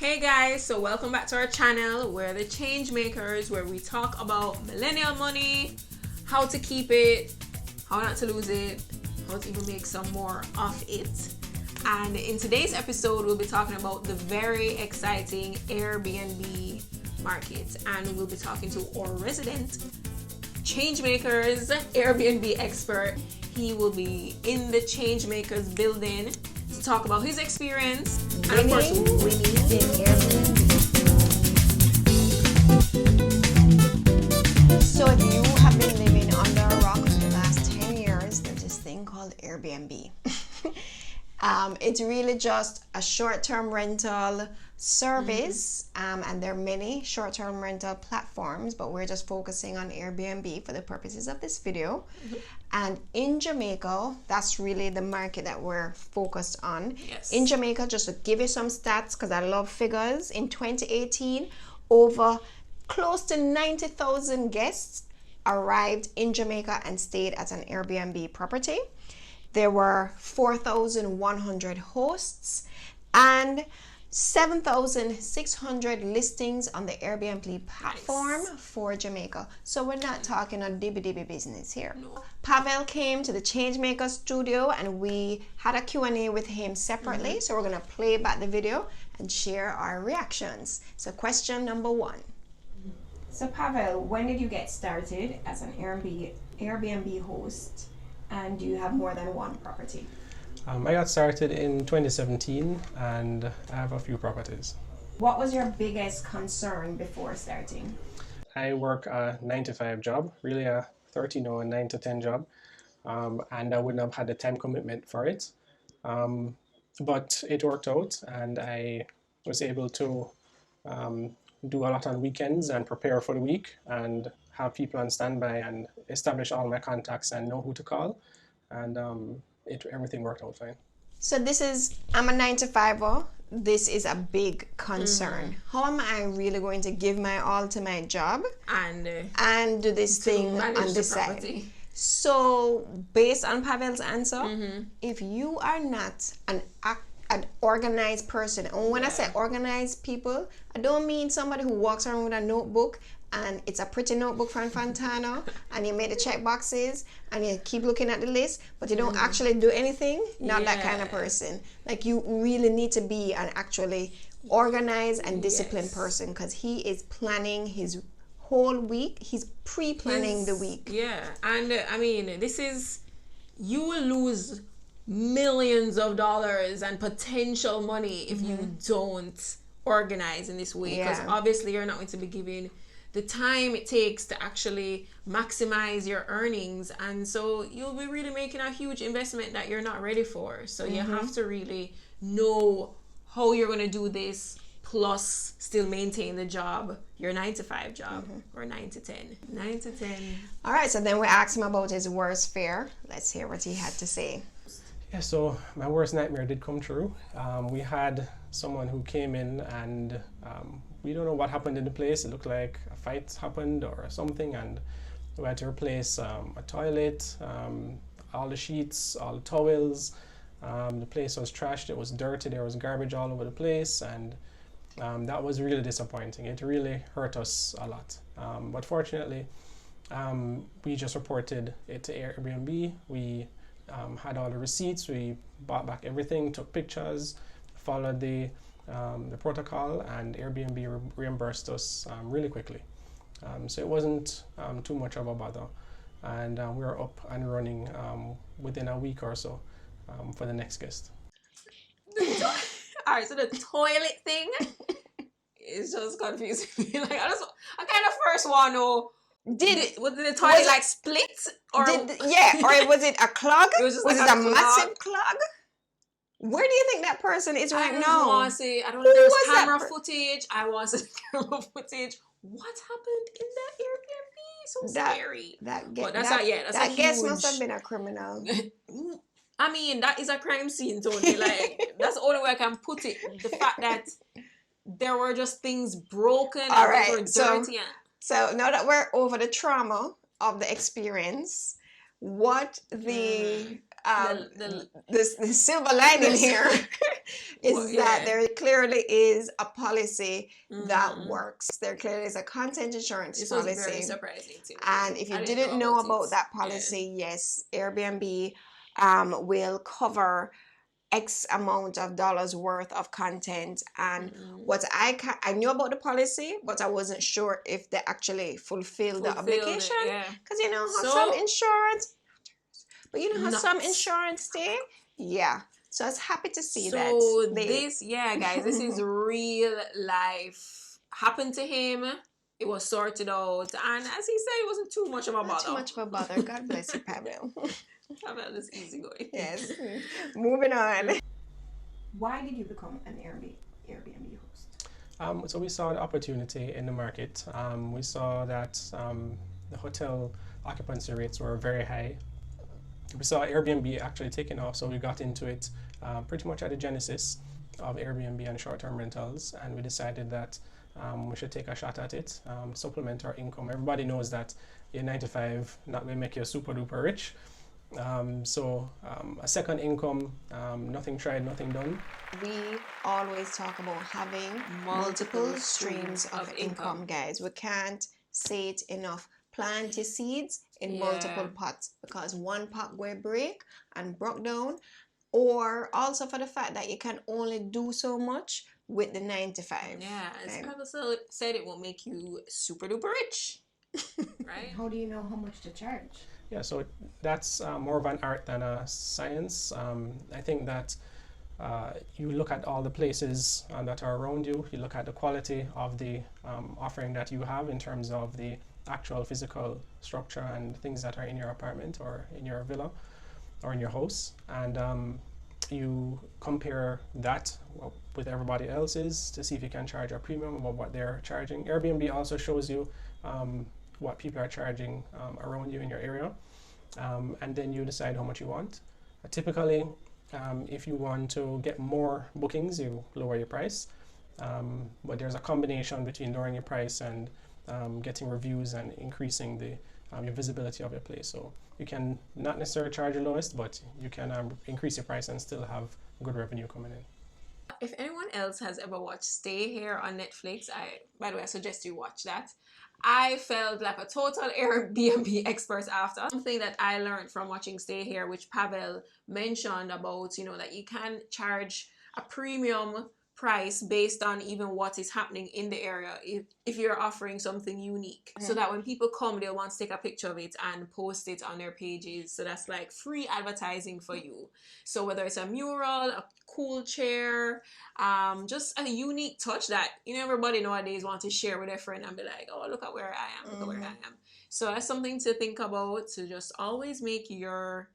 Hey guys, so welcome back to our channel. We're the ChangeMakers, where we talk about millennial money, how to keep it, how not to lose it, how to even make some more of it. And in today's episode, we'll be talking about the very exciting Airbnb market, and we'll be talking to our resident ChangeMakers Airbnb expert. He will be in the ChangeMakers building to talk about his experience and of course winning in Airbnb. So if you have been living under a rock for the last 10 years, there's this thing called Airbnb. It's really just a short-term rental service, and there are many short-term rental platforms, but we're just focusing on Airbnb for the purposes of this video. And in Jamaica, that's really the market that we're focused on. Yes. In Jamaica, just to give you some stats, because I love figures, in 2018, over close to 90,000 guests arrived in Jamaica and stayed at an Airbnb property. There were 4,100 hosts and 7,600 listings on the Airbnb platform for Jamaica. So we're not talking a dibby business here. No. Pavel came to the ChangeMakers studio and we had a Q&A with him separately. So we're going to play back the video and share our reactions. So question number 1. So Pavel, when did you get started as an Airbnb host? And do you have more than one property? I got started in 2017 and I have a few properties. What was your biggest concern before starting? I work a 9-to-5 job, really a 13-hour 9-to-10 job, and I wouldn't have had the time commitment for it. But it worked out and I was able to do a lot on weekends and prepare for the week and have people on standby and establish all my contacts and know who to call. And everything worked out fine. So I'm a 9-to-5er. This is a big concern. How am I really going to give my all to my job and do this thing on the side? So based on Pavel's answer, if you are not an organized person, and when I say organized people, I don't mean somebody who walks around with a notebook and it's a pretty notebook from Fontana and you made the check boxes and you keep looking at the list but you don't actually do anything. Not that kind of person. Like, you really need to be an actually organized and disciplined person, because he is planning his whole week. He's pre-planning the week. Yeah, and I mean, you will lose millions of dollars and potential money if you don't organize in this way, because obviously you're not going to be giving the time it takes to actually maximize your earnings, and so you'll be really making a huge investment that you're not ready for. So you have to really know how you're going to do this, plus still maintain the job, your 9-to-5 job, or 9-to-10. 9-to-10. All right, so then we asked him about his worst fear. Let's hear what he had to say. Yeah, so my worst nightmare did come true. We had someone who came in and we don't know what happened in the place. It looked like a fight happened or something, and we had to replace a toilet, all the sheets, all the towels. The place was trashed, it was dirty, there was garbage all over the place, and that was really disappointing. It really hurt us a lot. But fortunately, we just reported it to Airbnb. We had all the receipts, we bought back everything, took pictures, followed the protocol, and Airbnb reimbursed us really quickly. So it wasn't too much of a bother, and we were up and running within a week or so for the next guest. Alright, so the toilet thing is just confusing me. Like, I kind of first want to know, was the toilet like split? Or or was it a clog? Was it a massive clog? Where do you think that person is right now? I don't know if there's camera footage. I want to see camera footage. What happened in that Airbnb? So scary. That guest must have been a criminal. I mean, that is a crime scene, Tony. Like, that's the only way I can put it. The fact that there were just things broken and they were dirty. So now that we're over the trauma of the experience, what the the silver lining here is that there clearly is a policy that works. There clearly is a content insurance policy. Was very surprising to me. And if you didn't know about that policy, yes, Airbnb will cover X amount of dollars worth of content. And what I knew about the policy, but I wasn't sure if they actually fulfilled the obligation. Because you know how some insurance, but you know how some insurance stay. Yeah. So I was happy to see that. So this, guys, this is real life. Happened to him. It was sorted out, and as he said, it wasn't too much of a bother. Not too much of a bother. God bless you, Pavel. Pavel is easygoing. Yes. Moving on. Why did you become an Airbnb host? So we saw the opportunity in the market. We saw that the hotel occupancy rates were very high. We saw Airbnb actually taking off, so we got into it pretty much at the genesis of Airbnb and short-term rentals, and we decided that we should take a shot at it, supplement our income. Everybody knows that your 9 to 5 not going to make you super duper rich. So a second income, nothing tried, nothing done. We always talk about having multiple streams of income, guys. We can't say it enough. Plant your seeds in multiple pots, because one pot will break and broke down, or also for the fact that you can only do so much with the 9 to 5. Yeah, as Pavel said, it will make you super duper rich. Right? How do you know how much to charge? Yeah, so that's more of an art than a science. I think that you look at all the places that are around you. You look at the quality of the offering that you have in terms of the actual physical structure and things that are in your apartment or in your villa or in your house, and you compare that with everybody else's to see if you can charge a premium about what they're charging. Airbnb also shows you what people are charging around you in your area, and then you decide how much you want. Typically, if you want to get more bookings, you lower your price, but there's a combination between lowering your price and getting reviews and increasing the your visibility of your place. So you can not necessarily charge the lowest, but you can increase your price and still have good revenue coming in. If anyone else has ever watched Stay Here on Netflix, by the way, I suggest you watch that. I felt like a total Airbnb expert after. Something that I learned from watching Stay Here, which Pavel mentioned about, you know, that you can charge a premium price based on even what is happening in the area if you're offering something unique, so that when people come, they'll want to take a picture of it and post it on their pages. So that's like free advertising for you. So whether it's a mural, a cool chair, just a unique touch that, you know, everybody nowadays want to share with their friend and be like, oh, look at where I am, look at where I am. So that's something to think about, to just always make your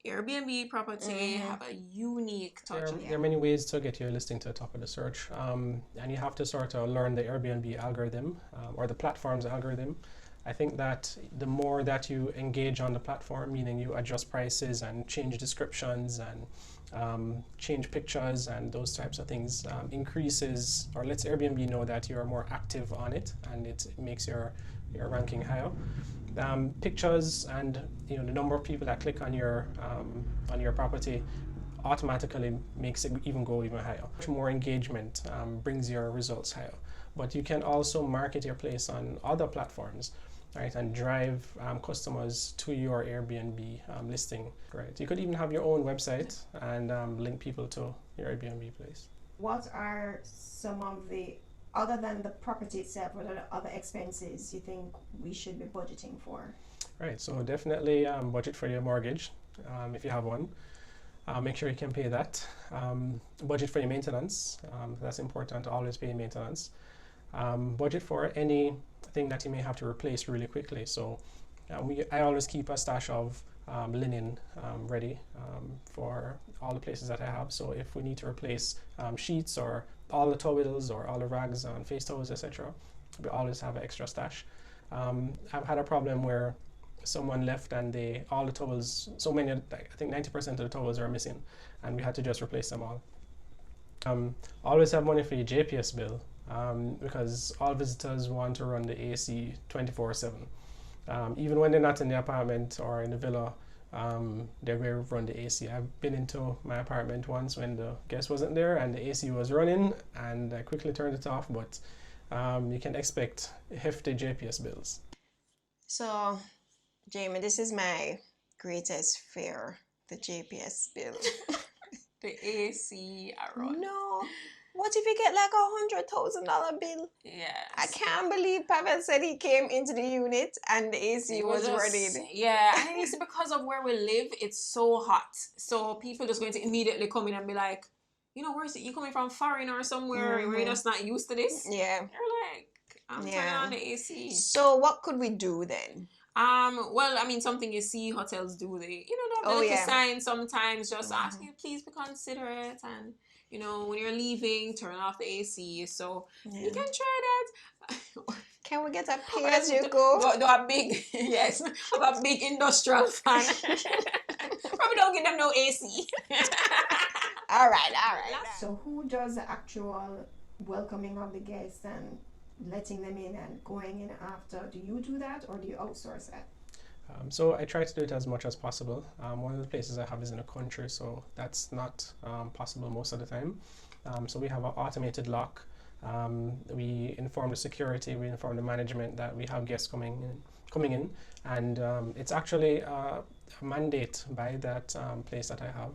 Airbnb property have a unique touch. There are many ways to get your listing to the top of the search, and you have to sort of learn the Airbnb algorithm or the platform's algorithm. I think that the more that you engage on the platform, meaning you adjust prices and change descriptions and change pictures and those types of things, increases or lets Airbnb know that you are more active on it, and it makes your ranking higher. Pictures and, you know, the number of people that click on your property automatically makes it go even higher. Much more engagement brings your results higher. But you can also market your place on other platforms, right, and drive customers to your Airbnb listing. Right. You could even have your own website and link people to your Airbnb place. What are some of the, other than the property itself, what are the other expenses you think we should be budgeting for? Right, so definitely budget for your mortgage if you have one. Make sure you can pay that. Budget for your maintenance. That's important to always pay maintenance. Budget for anything that you may have to replace really quickly. So I always keep a stash of linen ready for all the places that I have. So if we need to replace sheets or all the towels or all the rags and face towels, etc., we always have an extra stash. I've had a problem where someone left and all the towels, so many, I think 90% of the towels are missing, and we had to just replace them all. Always have money for your JPS bill, because all visitors want to run the AC 24/7. Even when they're not in the apartment or in the villa, they're going to run the AC. I've been into my apartment once when the guest wasn't there and the AC was running, and I quickly turned it off, but you can expect hefty JPS bills. So, Jamie, this is my greatest fear, the JPS bill. The AC run. No. What if you get like $100,000 bill? Yes. I can't believe Pavel said he came into the unit and the AC was running. Yeah, I think it's because of where we live, it's so hot. So people just going to immediately come in and be like, you know, where's it? You coming from foreign or somewhere where you're just not used to this? Yeah. You're like, I'm turning on the AC. So what could we do then? Well, I mean, something you see hotels do, they have signs sometimes just ask you, please be considerate, and you know, when you're leaving, turn off the AC. So you can try that. Can we get a pay as you go? Do a big, yes, have a big industrial fan. Probably don't give them no AC. All right. So who does the actual welcoming of the guests and letting them in and going in after? Do you do that or do you outsource that? So I try to do it as much as possible. One of the places I have is in a country, so that's not possible most of the time. So we have an automated lock. We inform the security, we inform the management that we have guests coming in, and it's actually a mandate by that place that I have,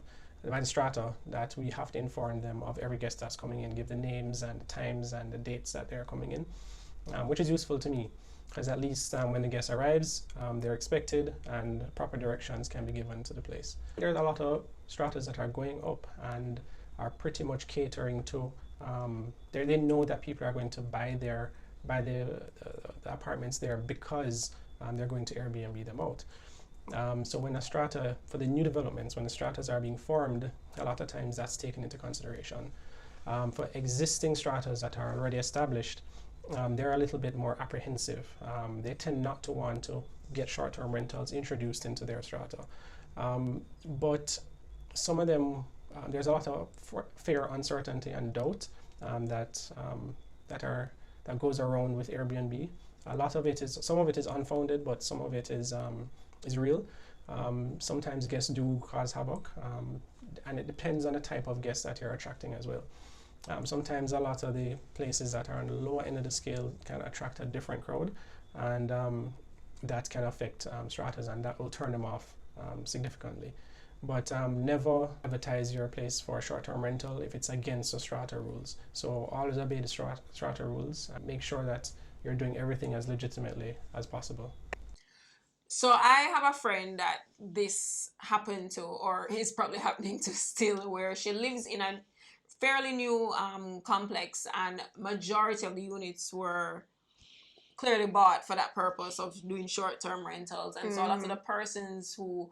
by the Strata, that we have to inform them of every guest that's coming in, give the names and the times and the dates that they're coming in, which is useful to me. Because at least when the guest arrives, they're expected and proper directions can be given to the place. There's a lot of stratas that are going up and are pretty much catering to, they know that people are going to buy the apartments there because they're going to Airbnb them out. So when a strata, for the new developments, when the stratas are being formed, a lot of times that's taken into consideration. For existing stratas that are already established, they're a little bit more apprehensive. They tend not to want to get short-term rentals introduced into their strata. But some of them, there's a lot of fear, uncertainty, and doubt that goes around with Airbnb. A lot of it is, some of it is unfounded, but some of it is real. Sometimes guests do cause havoc, and it depends on the type of guest that you're attracting as well. Sometimes a lot of the places that are on the lower end of the scale can attract a different crowd, and that can affect stratas, and that will turn them off significantly. But never advertise your place for a short-term rental if it's against the strata rules. So always obey the strata rules and make sure that you're doing everything as legitimately as possible. So I have a friend that this happened to, or is probably happening to still, where she lives in a fairly new complex, and majority of the units were clearly bought for that purpose of doing short-term rentals. And so a lot of the persons who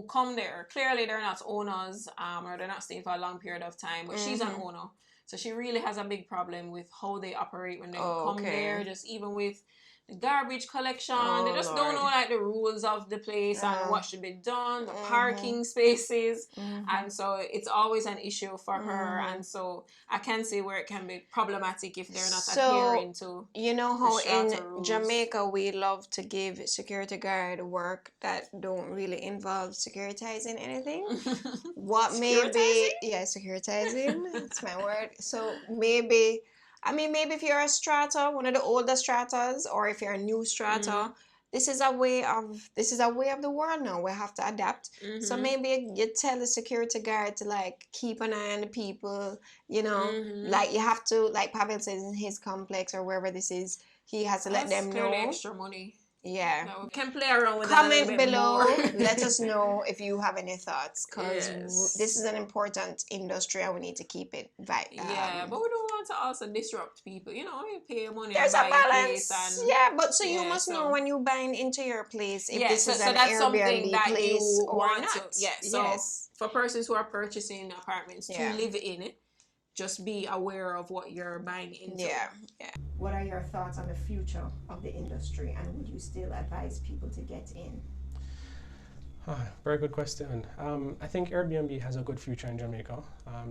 come there, clearly they're not owners, or they're not staying for a long period of time, but she's an owner. So she really has a big problem with how they operate when they come there, just even with the garbage collection. They just don't know like the rules of the place and what should be done, the parking spaces. And so it's always an issue for her. And so I can see where it can be problematic if they're not adhering to, you know how in rules. Jamaica we love to give security guard work that don't really involve securitizing anything. What maybe, securitizing, that's my word. So maybe if you're a strata, one of the older stratas, or if you're a new strata, this is a way of the world now. We have to adapt. So maybe you tell the security guard to like keep an eye on the people, you know, like you have to, like Pavel says in his complex or wherever this is, he has to let them know. Extra money. Yeah. No, we can play around with Comment that below. more. Let us know if you have any thoughts, because this is an important industry and we need to keep it but we don't want to also disrupt people. You know, you pay money. There's and a buy balance. A But you must know when you're buying into your place if this is an Airbnb place or not. For persons who are purchasing apartments to live in it, just be aware of what you're buying into. What are your thoughts on the future of the industry, and would you still advise people to get in? Very good question. I think Airbnb has a good future in Jamaica.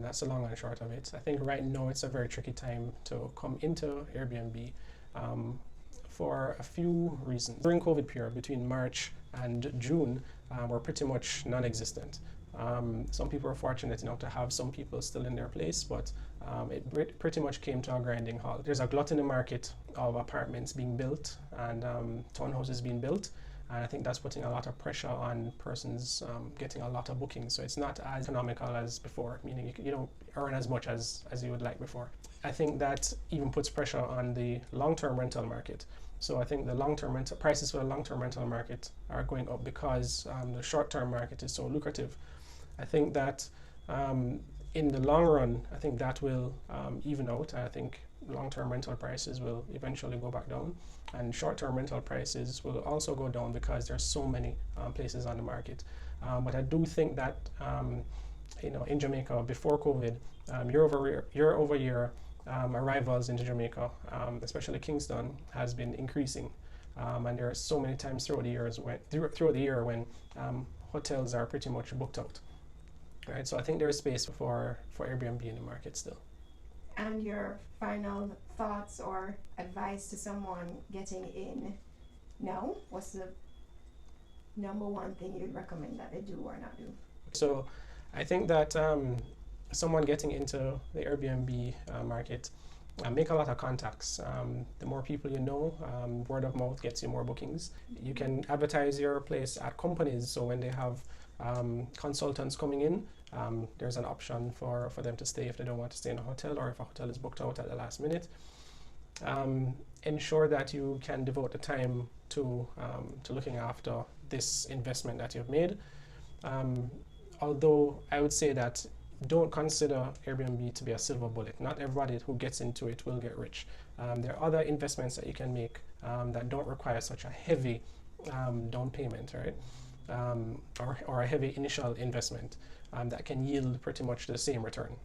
That's the long and short of it. I think right now it's a very tricky time to come into Airbnb for a few reasons. During COVID period, between March and June were pretty much non-existent. Some people are fortunate enough to have some people still in their place, but it pretty much came to a grinding halt. There's a glut in the market of apartments being built and townhouses being built, and I think that's putting a lot of pressure on persons getting a lot of bookings. So it's not as economical as before, meaning you don't earn as much as you would like before. I think that even puts pressure on the long-term rental market. So I think the long-term rental prices for the long-term rental market are going up because the short-term market is so lucrative. I think that in the long run, I think that will even out. I think long-term rental prices will eventually go back down, and short-term rental prices will also go down because there's so many places on the market. But I do think that in Jamaica before COVID, year over year, arrivals into Jamaica, especially Kingston, has been increasing, and there are so many times throughout the year when hotels are pretty much booked out. Right, so I think there is space for Airbnb in the market still. And your final thoughts or advice to someone getting in now? What's the number one thing you'd recommend that they do or not do? So I think that someone getting into the Airbnb market, make a lot of contacts. The more people you know, word of mouth gets you more bookings. You can advertise your place at companies, so when they have consultants coming in, there's an option for them to stay if they don't want to stay in a hotel, or if a hotel is booked out at the last minute. Ensure that you can devote the time to looking after this investment that you've made. Although I would say that don't consider Airbnb to be a silver bullet. Not everybody who gets into it will get rich. There are other investments that you can make that don't require such a heavy down payment, right? Or a heavy initial investment that can yield pretty much the same return,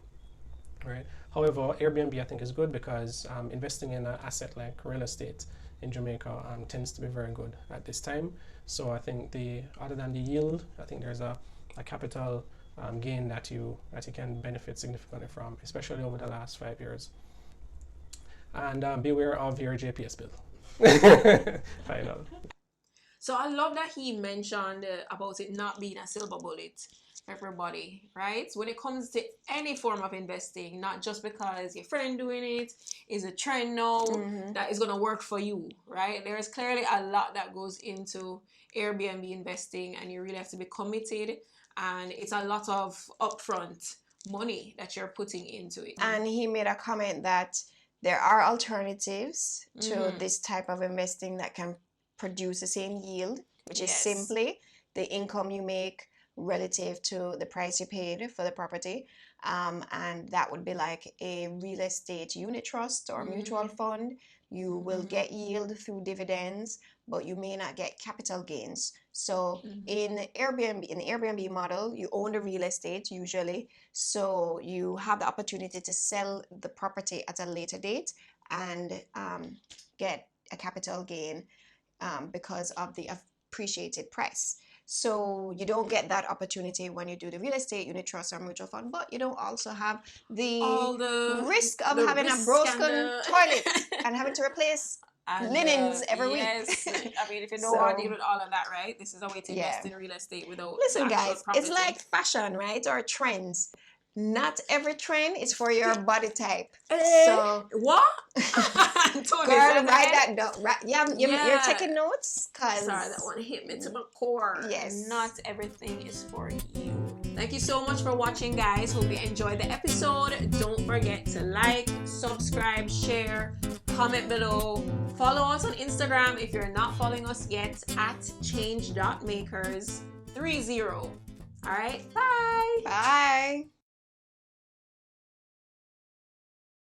right? However, Airbnb I think is good because investing in an asset like real estate in Jamaica tends to be very good at this time. So I think other than the yield, I think there's a capital gain that you can benefit significantly from, especially over the last 5 years. And beware of your JPS bill. Final. So I love that he mentioned about it not being a silver bullet for everybody, right? When it comes to any form of investing, not just because your friend doing it is a trend now that is going to work for you, right? There is clearly a lot that goes into Airbnb investing, and you really have to be committed, and it's a lot of upfront money that you're putting into it. And he made a comment that there are alternatives to this type of investing that can produce the same yield, which is simply the income you make relative to the price you paid for the property, and that would be like a real estate unit trust or mutual fund. You will get yield through dividends, but you may not get capital gains. So in the Airbnb model, you own the real estate usually, so you have the opportunity to sell the property at a later date and get a capital gain because of the appreciated price. So you don't get that opportunity when you do the real estate unit trust or mutual fund, but you don't also have the risk of having a broken toilet and having to replace linens every week. I mean, if you don't want to deal with all of that, right? This is a way to invest in real estate without. Listen, guys, it's like fashion, right? Or trends. Not every trend is for your body type. So what? Girl, write that down. You're taking notes? Sorry, that one hit me to my core. Yes. Not everything is for you. Thank you so much for watching, guys. Hope you enjoyed the episode. Don't forget to like, subscribe, share, comment below. Follow us on Instagram if you're not following us yet at change.makers30. All right, bye. Bye.